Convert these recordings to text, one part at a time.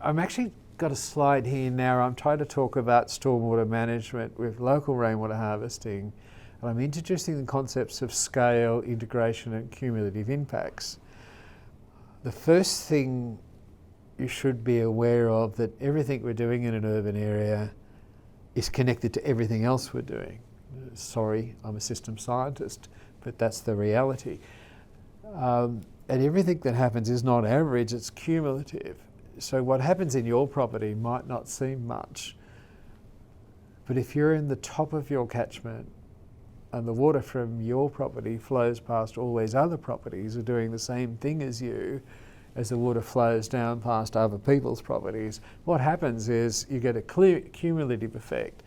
I'm actually got a slide here now. I'm trying to talk about stormwater management with local rainwater harvesting, and I'm introducing the concepts of scale, integration and cumulative impacts. The first thing you should be aware of that everything we're doing in an urban area is connected to everything else we're doing. Sorry, I'm a systems scientist, but that's the reality. And everything that happens is not average, it's cumulative. So what happens in your property might not seem much, but if you're in the top of your catchment and the water from your property flows past all these other properties who are doing the same thing as you, as the water flows down past other people's properties, what happens is you get a clear cumulative effect.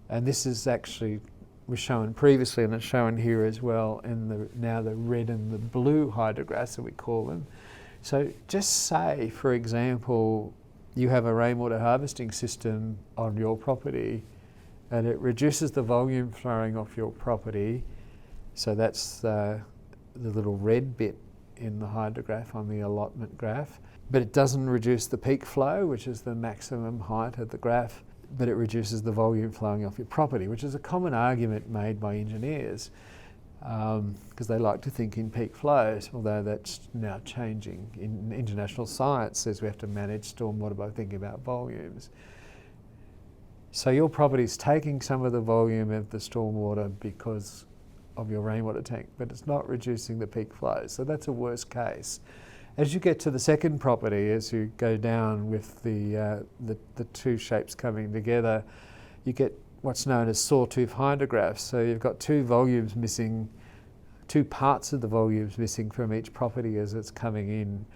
And this is actually was shown previously and it's shown here as well in now the red and the blue hydrographs that we call them. So just say, for example, you have a rainwater harvesting system on your property and it reduces the volume flowing off your property. So that's the little red bit in the hydrograph on the allotment graph. But it doesn't reduce the peak flow, which is the maximum height of the graph, but it reduces the volume flowing off your property, which is a common argument made by engineers because they like to think in peak flows, although that's now changing. In international science says we have to manage stormwater by thinking about volumes. So your property is taking some of the volume of the stormwater because of your rainwater tank, but it's not reducing the peak flows. So that's a worst case. As you get to the second property, as you go down with the two shapes coming together, you get what's known as sawtooth hydrographs. So you've got two volumes missing, two parts of the volumes missing from each property as it's coming in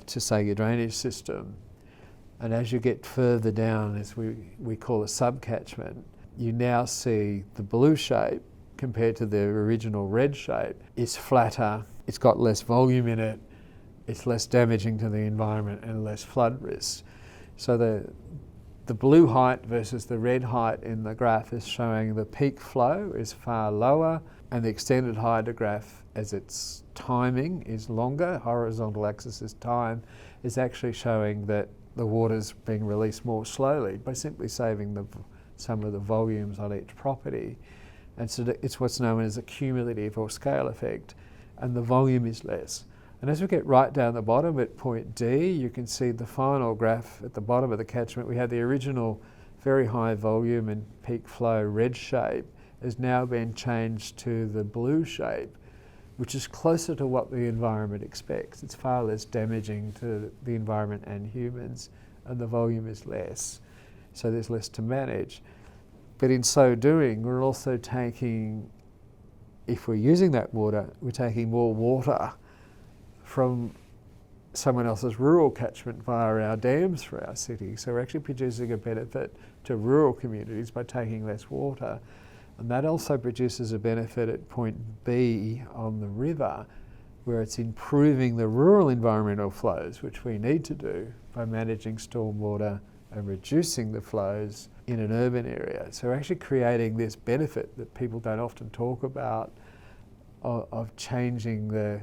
to, say, your drainage system. And as you get further down, as we call a subcatchment, you now see the blue shape compared to the original red shape is flatter, it's got less volume in it, it's less damaging to the environment and less flood risk. So the blue height versus the red height in the graph is showing the peak flow is far lower and the extended hydrograph, as its timing is longer, horizontal axis is time, is actually showing that the water's being released more slowly by simply saving some of the volumes on each property. And so it's what's known as a cumulative or scale effect, and the volume is less. And as we get right down the bottom at point D, you can see the final graph at the bottom of the catchment. We had the original very high volume and peak flow red shape has now been changed to the blue shape, which is closer to what the environment expects. It's far less damaging to the environment and humans, and the volume is less. So there's less to manage. But in so doing, we're also taking, if we're using that water, we're taking more water from someone else's rural catchment via our dams for our city. So we're actually producing a benefit to rural communities by taking less water. And that also produces a benefit at point B on the river, where it's improving the rural environmental flows, which we need to do by managing stormwater and reducing the flows in an urban area. So we're actually creating this benefit that people don't often talk about of changing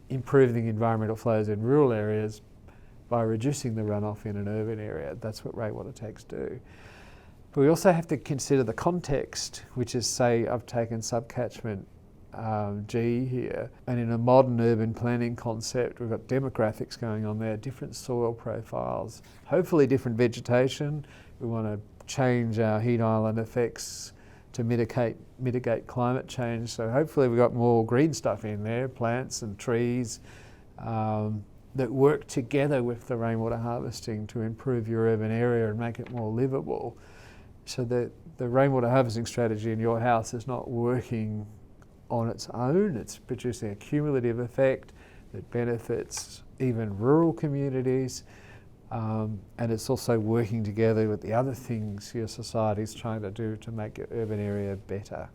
improving the environmental flows in rural areas by reducing the runoff in an urban area. That's what rainwater tanks do. But we also have to consider the context, which is, say, I've taken subcatchment G here, and in a modern urban planning concept, we've got demographics going on there, different soil profiles, hopefully different vegetation. We want to change our heat island effects to mitigate climate change. So hopefully we've got more green stuff in there, plants and trees that work together with the rainwater harvesting to improve your urban area and make it more livable. So the rainwater harvesting strategy in your house is not working on its own, it's producing a cumulative effect that benefits even rural communities, and it's also working together with the other things your society is trying to do to make your urban area better.